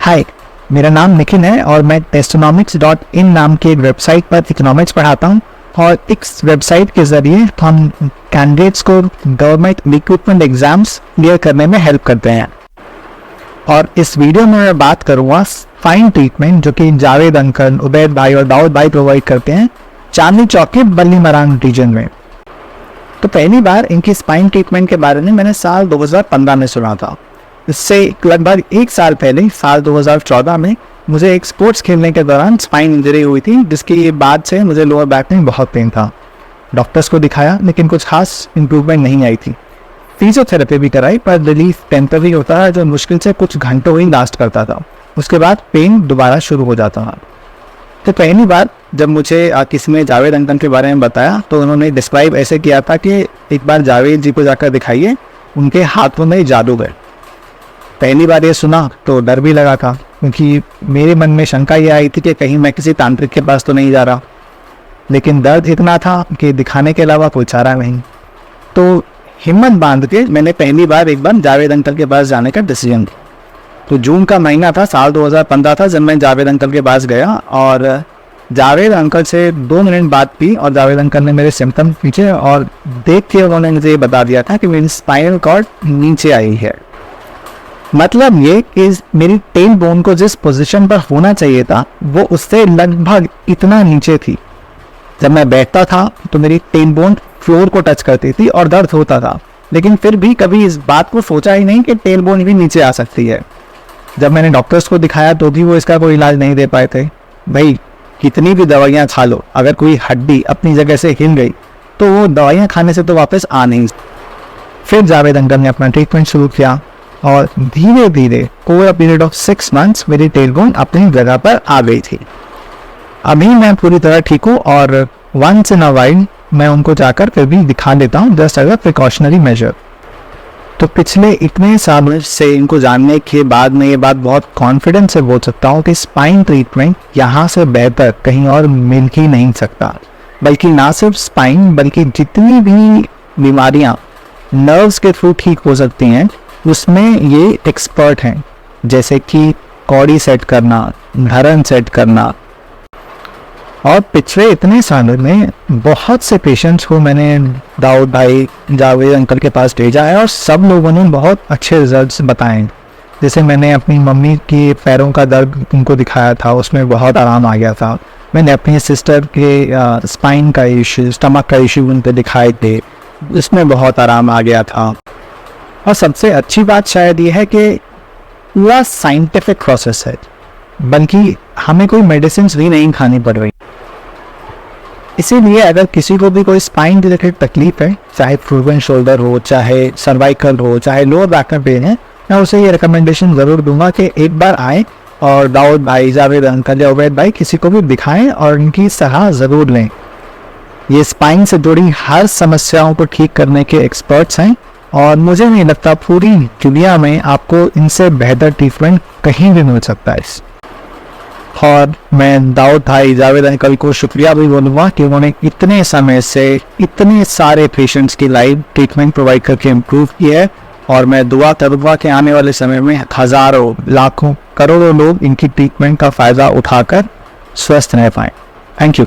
हाय, मेरा नाम निखिल है और मैं टेस्टोनॉमिक्स.इन नाम की एक वेबसाइट पर इकोनॉमिक्स पढ़ाता हूँ। और इस वेबसाइट के ज़रिए हम कैंडिडेट्स को गवर्नमेंट रिक्रूटमेंट एग्ज़ाम्स क्लियर करने में हेल्प करते हैं। और इस वीडियो में मैं बात करूँगा स्पाइन ट्रीटमेंट जो कि जावेद अंकल, उबैद भाई और दाऊद भाई प्रोवाइड करते हैं चांदनी चौक के बल्ली मरान रीजन में। तो पहली बार इनकी स्पाइन ट्रीटमेंट के बारे में मैंने साल 2015 में सुना था। इससे लगभग एक साल पहले साल 2014 में मुझे एक स्पोर्ट्स खेलने के दौरान स्पाइन इंजरी हुई थी, जिसकी बाद से मुझे लोअर बैक में बहुत पेन था। डॉक्टर्स को दिखाया लेकिन कुछ खास इम्प्रूवमेंट नहीं आई थी। फिजियोथेरेपी भी कराई पर रिलीफ टेम्पररी होता है जो मुश्किल से कुछ घंटों ही लास्ट करता था। उसके बाद पेन दोबारा शुरू हो जाता था। तो पहली बार जब मुझे किसी ने जावेद अंकल के बारे में बताया तो उन्होंने डिस्क्राइब ऐसे किया था कि एक बार जावेद जी को जाकर दिखाइए, उनके हाथों में जादू है। पहली बार ये सुना तो डर भी लगा था, क्योंकि मेरे मन में शंका ये आई थी कि कहीं मैं किसी तांत्रिक के पास तो नहीं जा रहा। लेकिन दर्द इतना था कि दिखाने के अलावा कोई चारा नहीं। तो हिम्मत बांध के मैंने पहली बार एक बार जावेद अंकल के पास जाने का डिसीजन लिया। तो जून का महीना था, साल 2015 था जब मैं जावेद अंकल के पास गया और जावेद अंकल से 2 मिनट बात की और जावेद अंकल ने मेरे सिम्टम्स पूछे और देख के उन्होंने मुझे ये बता दिया था कि मेरी स्पाइनल कॉर्ड नीचे आई है। मतलब ये कि मेरी टेल बोन को जिस पोजीशन पर होना चाहिए था वो उससे लगभग इतना नीचे थी। जब मैं बैठता था तो मेरी टेल बोन फ्लोर को टच करती थी और दर्द होता था, लेकिन फिर भी कभी इस बात को सोचा ही नहीं कि टेल बोन भी नीचे आ सकती है। जब मैंने डॉक्टर्स को दिखाया तो भी वो इसका कोई इलाज नहीं दे पाए थे। भाई कितनी भी दवाइयाँ खा लो, अगर कोई हड्डी अपनी जगह से हिल गई तो वो दवाइयाँ खाने से तो वापस आ नहीं। फिर जावेद अंकल ने अपना ट्रीटमेंट शुरू किया और धीरे धीरे ओवर पीरियड ऑफ 6 months मेरी टेल बोन अपनी जगह पर आ गई थी। अभी मैं पूरी तरह ठीक हूँ और वंस इन अ वाइल मैं उनको जाकर फिर भी दिखा देता हूँ, just as a precautionary measure. तो पिछले इतने सालों से इनको जानने के बाद मैं ये बात बहुत कॉन्फिडेंस से बोल सकता हूँ कि स्पाइन ट्रीटमेंट यहाँ से बेहतर कहीं और मिल ही नहीं सकता। बल्कि ना सिर्फ स्पाइन बल्कि जितनी भी बीमारियाँ नर्व्स के थ्रू ठीक हो सकती हैं उसमें ये एक्सपर्ट हैं, जैसे कि कॉडी सेट करना, धरन सेट करना। और पिछले इतने सालों में बहुत से पेशेंट्स को मैंने दाऊद भाई, जावेद अंकल के पास भेजा है और सब लोगों ने बहुत अच्छे रिजल्ट्स बताए। जैसे मैंने अपनी मम्मी के पैरों का दर्द उनको दिखाया था, उसमें बहुत आराम आ गया था। मैंने अपनी सिस्टर के स्पाइन का इशू, स्टमक का इशू उन पर दिखाए थे, इसमें बहुत आराम आ गया था। और सबसे अच्छी बात शायद ये है कि पूरा साइंटिफिक प्रोसेस है, बल्कि हमें कोई मेडिसिन भी नहीं खानी पड़ रही। इसीलिए अगर किसी को भी कोई स्पाइन रिलेटेड तकलीफ है, चाहे फ्रोजन शोल्डर हो, चाहे सर्वाइकल हो, चाहे लोअर बैक में पेन है, मैं उसे ये रिकमेंडेशन ज़रूर दूंगा कि एक बार आए और दाऊद भाई, जावेद अंकल या उबैद भाई किसी को भी दिखाएं और उनकी सलाह ज़रूर लें। ये स्पाइन से जुड़ी हर समस्याओं को ठीक करने के एक्सपर्ट्स हैं और मुझे नहीं लगता पूरी दुनिया में आपको इनसे बेहतर ट्रीटमेंट कहीं भी मिल सकता है। और मैं दाऊद भाई, जावेद अंकल को शुक्रिया भी बोलूँगा कि उन्होंने इतने समय से इतने सारे पेशेंट्स की लाइव ट्रीटमेंट प्रोवाइड करके इम्प्रूव की है। और मैं दुआ करूँगा कि आने वाले समय में हज़ारों, लाखों, करोड़ों लोग इनकी ट्रीटमेंट का फ़ायदा उठाकर स्वस्थ रह पाएँ। Thank you.